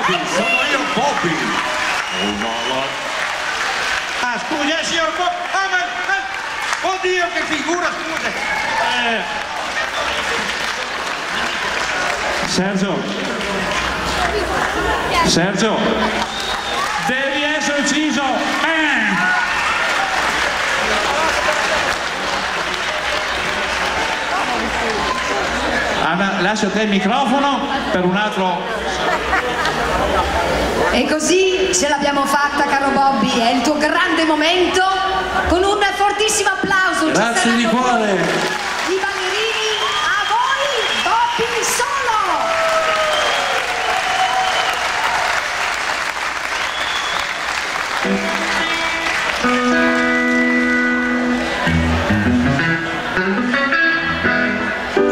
Bobby, sono io Bobby. Oh no, no. Ah, scusi, signor Bobby. Oddio, che figura, scusa. Sergio, devi essere ucciso. Anna, lascio a te il microfono per un altro. E così ce l'abbiamo fatta, caro Bobby, è il tuo grande momento, con un fortissimo applauso. Grazie di cuore. I ballerini, a voi, Bobby solo.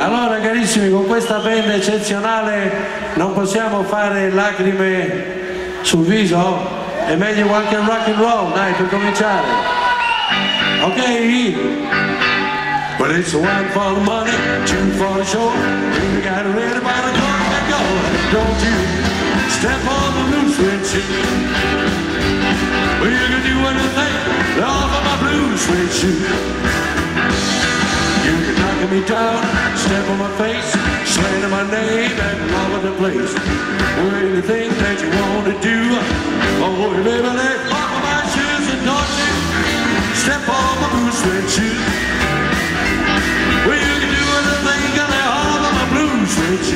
Allora carissimi, con questa band eccezionale non possiamo fare lacrime sul viso? È meglio qualche rock and roll, dai, per cominciare. Ok? Well, it's one for the money, two for the show. You got a ready by the clock and go. Don't you step on the blue switch. Well, you can do anything off of my blue switch. You can knock me down, step on my face, slander my name and all over the place. Do anything that you want to do. Oh, baby, let off of my shoes and don't you step on my blue switch. Well, you can do anything and let off of my blue switch.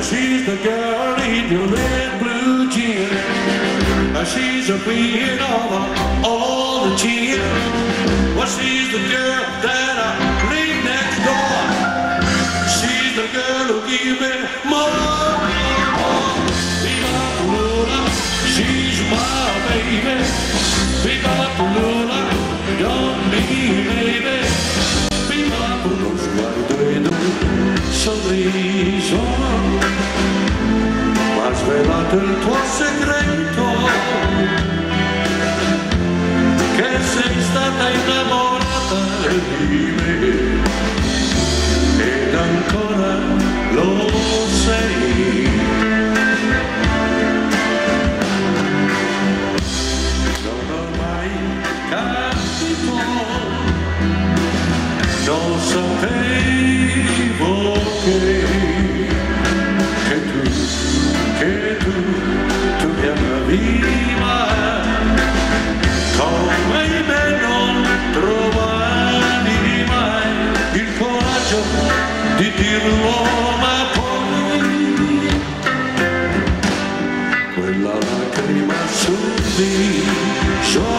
She's the girl in your red blue jeans. She's a queen of all the cheer. Well, she's the girl that I leave next door. She's the girl who gives me more. Viva Lula, she's my baby. Viva Lula, don't be baby. Viva Lula, sguardo sorriso, m'ha svelato il tuo segreto, che sei stata innamorata di me, ed ancora lo sei. Non ho mai capito, non sapevo che tu mi amavi mai, come me non trovavi mai il coraggio di dirlo, ma poi quella lacrima sul viso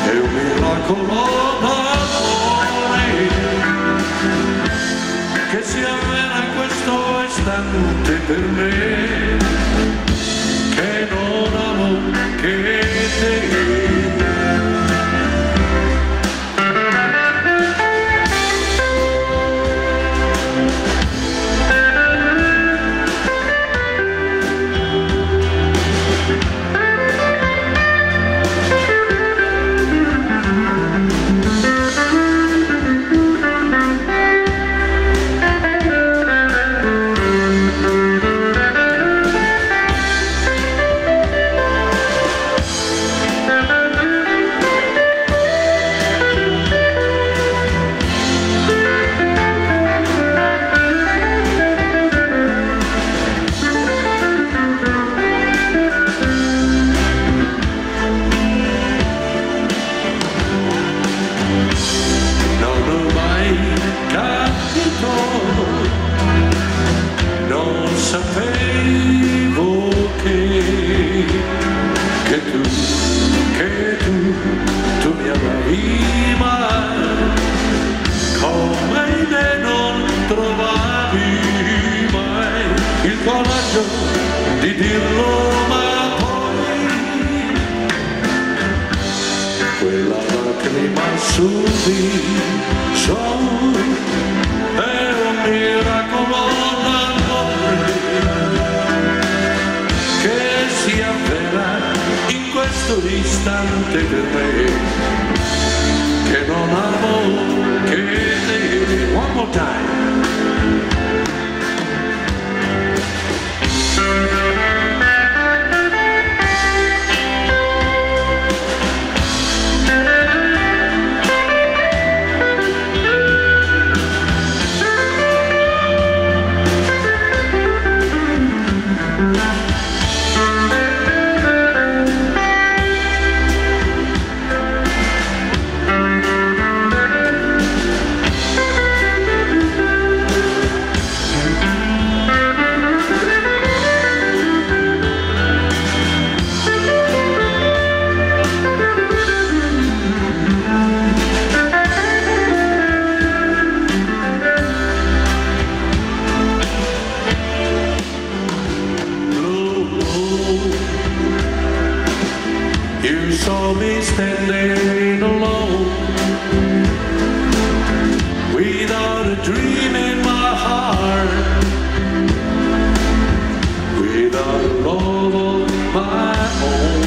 è un miracolo d'amore che si avvera in questo istante per me, che non amo che te. sole ma subito è un miracolo d'amore che si avvera in questo istante per me, che non amo che te. One more time. You saw me standing alone, without a dream in my heart, without a love of my own.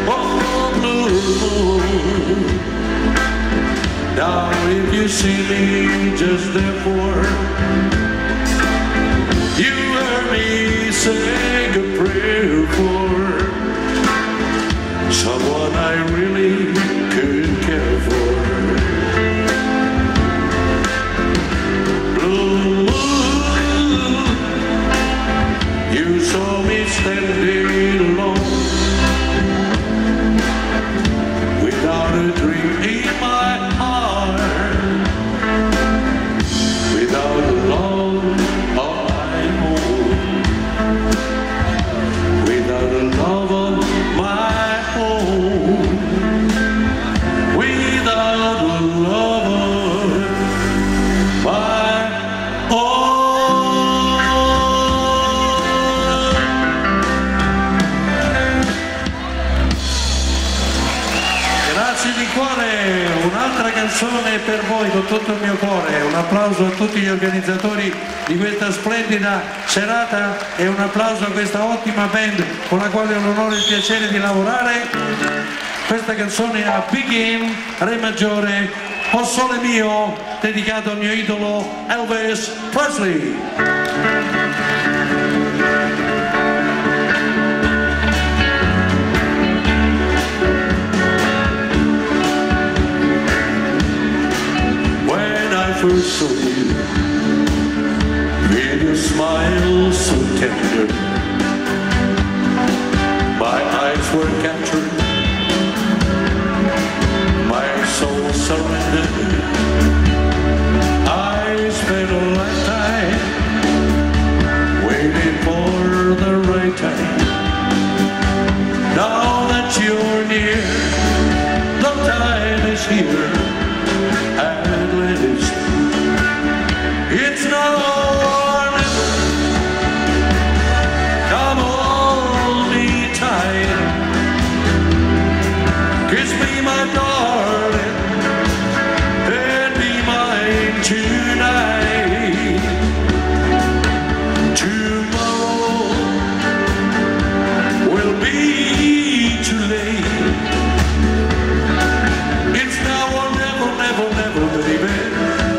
Oh, blue moon, now if you see me just therefore, you heard me sing a prayer for someone I really could care for. Blue moon, you saw me standing alone, without a dream in my heart, without a love of without a love of my own, without a love of my own. Grazie di cuore, un'altra canzone per voi con tutto il mio cuore. Un applauso a tutti gli organizzatori di questa splendida serata e un applauso a questa ottima band con la quale ho l'onore e il piacere di lavorare. Questa canzone a Begin, Re maggiore, O Sole Mio, dedicato al mio idolo Elvis Presley. First saw you, with your smile so tender, my eyes were captured, my soul surrendered. I spent a lifetime waiting for the right time. Now that you're near, the time is here, at last. It's now or never. Come hold me tight, kiss me my darling, and be mine tonight. Tomorrow will be too late. It's now or never, never, never, baby,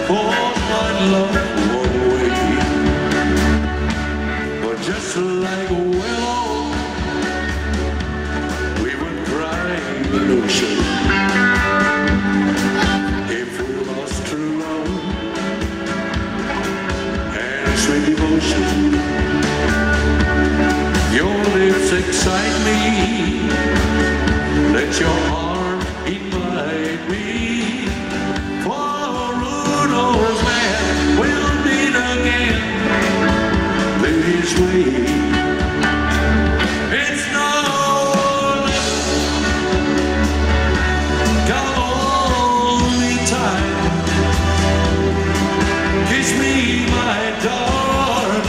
for my love. Just like a willow, we would cry in the ocean if we lost true love and sweet devotion. Your lips excite me, let your arm invite me, for who knows man we'll meet again. This way, it's no less. Come hold me tight, kiss me my darling,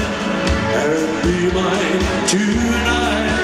and be mine tonight.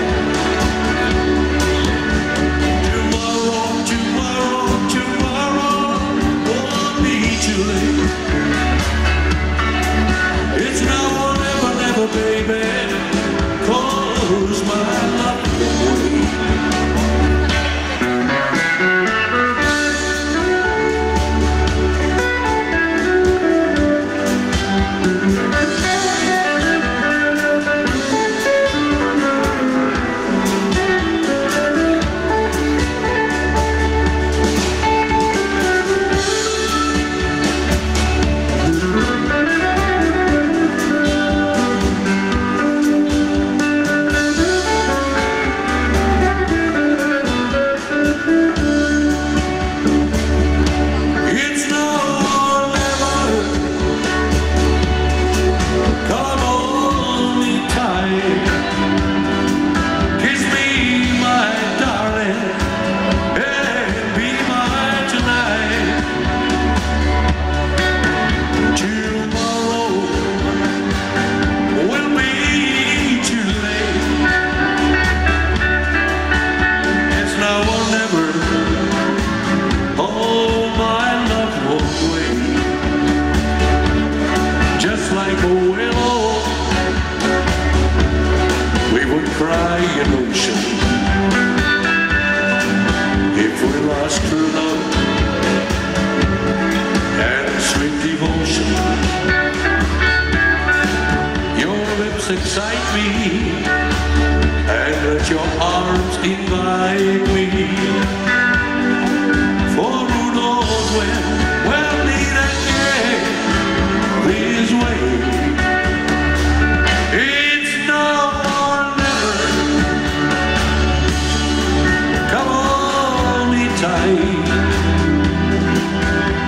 tonight.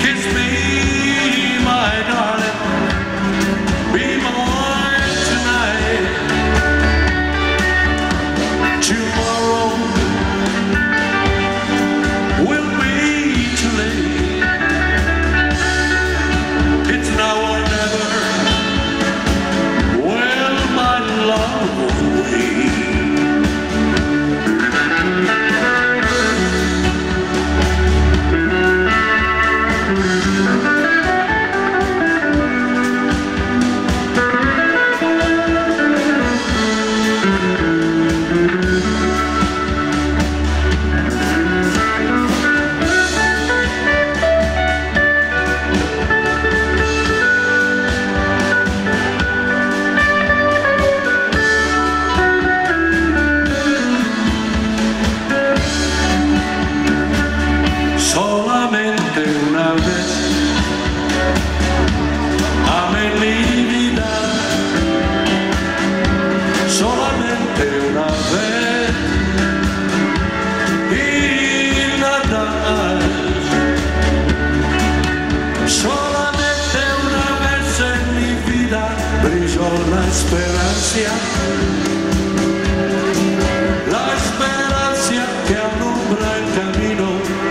Kiss me, my darling, be mine tonight. Tomorrow will be too late. It's now or never. Well, my love will wait. Solamente una vez amé mi vida, solamente una vez y nada más. Solamente una vez en mi vida brilló la esperanza que alumbra el camino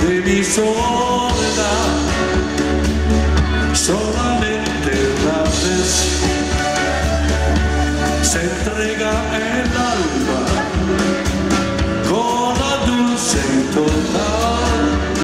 de mi soledad. Solamente una vez se entrega el